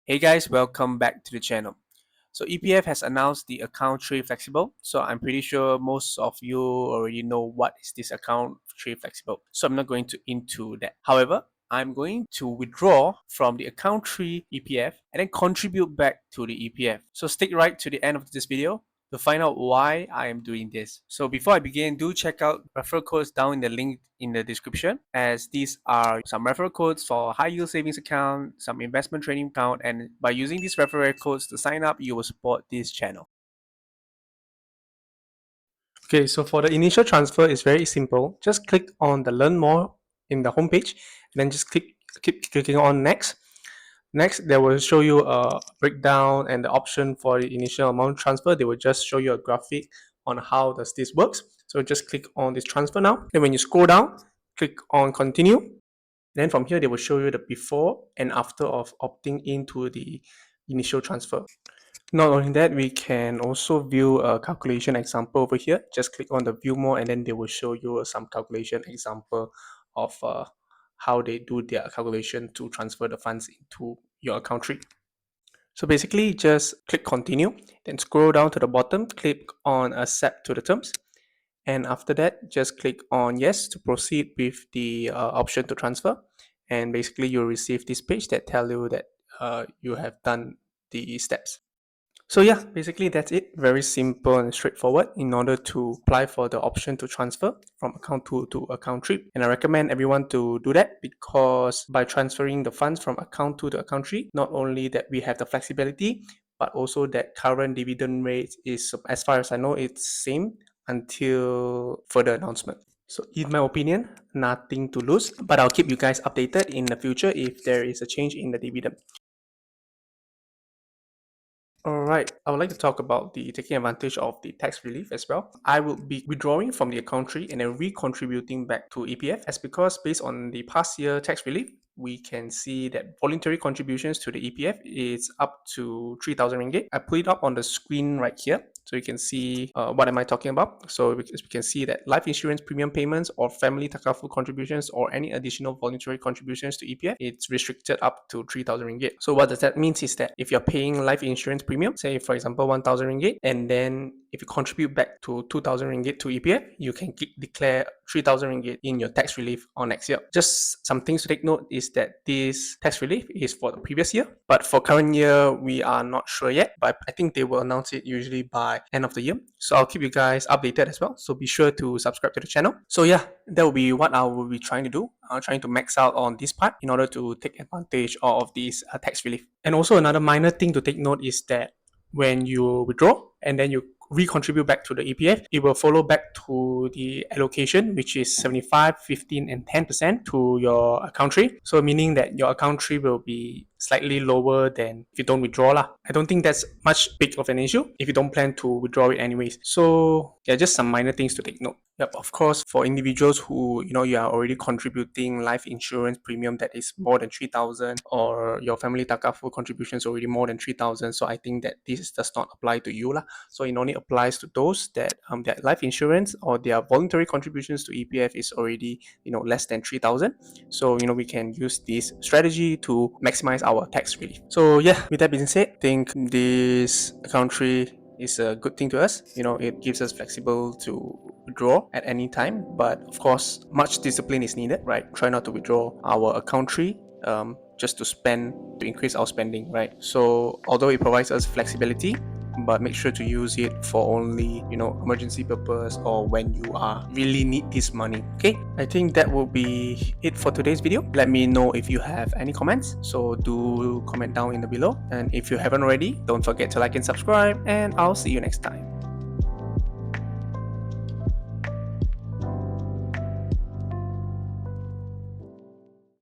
Hey guys, welcome back to the channel. So EPF has announced the account trade flexible. So I'm pretty sure most of you already know what is this account trade flexible. So I'm not going to into that. However, I'm going to withdraw from the account tree EPF and then contribute back to the EPF. So stick right to the end of this video to find out why I am doing this. So before I begin, do check out referral codes down in the link in the description, as these are some referral codes for high yield savings account, some investment trading account, and by using these referral codes to sign up, you will support this channel. Okay, so for the initial transfer, it's very simple. Just click on the learn more in the homepage, and then just keep clicking on next. Next, they will show you a breakdown and the option for the initial amount transfer. They will just show you a graphic on how does this works. So just click on this transfer now. And when you scroll down, click on continue. Then from here, they will show you the before and after of opting into the initial transfer. Not only that, we can also view a calculation example over here. Just click on the view more, and then they will show you some calculation example of how they do their calculation to transfer the funds into your account tree. So basically, just click continue, then scroll down to the bottom, click on accept to the terms. And after that, just click on yes to proceed with the option to transfer. And basically, you'll receive this page that tell you that you have done the steps. So yeah, basically that's it. Very simple and straightforward in order to apply for the option to transfer from account to account tree. And I recommend everyone to do that, because by transferring the funds from account to account tree, not only that we have the flexibility, but also that current dividend rate is, as far as I know, it's same until further announcement. So in my opinion, nothing to lose, but I'll keep you guys updated in the future if there is a change in the dividend. All right, I would like to talk about the taking advantage of the tax relief as well. I will be withdrawing from the account tree and then recontributing back to EPF, as because based on the past year tax relief, we can see that voluntary contributions to the EPF is up to 3,000 ringgit. I put it up on the screen right here, so you can see what am I talking about. So we can see that life insurance premium payments or family takaful contributions or any additional voluntary contributions to EPF, it's restricted up to 3,000 ringgit. So what does that mean is that if you're paying life insurance premium, say for example 1,000 ringgit, and then if you contribute back to 2,000 ringgit to EPF, you can declare 3,000 ringgit in your tax relief on next year. Just some things to take note is that this tax relief is for the previous year, but for current year, we are not sure yet, but I think they will announce it usually by end of the year. So I'll keep you guys updated as well. So be sure to subscribe to the channel. So yeah, that will be what I will be trying to do. Trying to max out on this part in order to take advantage of this tax relief. And also another minor thing to take note is that when you withdraw and then you recontribute back to the EPF, it will follow back to the allocation, which is 75, 15, and 10% to your account tree. So meaning that your account tree will be slightly lower than if you don't withdraw lah. I don't think that's much big of an issue if you don't plan to withdraw it anyways. So yeah, just some minor things to take note. Yep, of course, for individuals who, you are already contributing life insurance premium that is more than 3,000, or your family takaful contributions already more than 3,000. So I think that this does not apply to you lah. So it only applies to those that their life insurance or their voluntary contributions to EPF is already less than 3,000. So we can use this strategy to maximize our tax relief. So yeah, with that being said, I think this account tree is a good thing to us. It gives us flexible to withdraw at any time, but of course much discipline is needed, right? Try not to withdraw our account tree just to increase our spending, right? So although it provides us flexibility, but make sure to use it for only emergency purpose or when you are really need this money. Okay, I think that will be it for today's video. Let me know if you have any comments, so do comment down in the below, and if you haven't already, don't forget to like and subscribe, and I'll see you next time.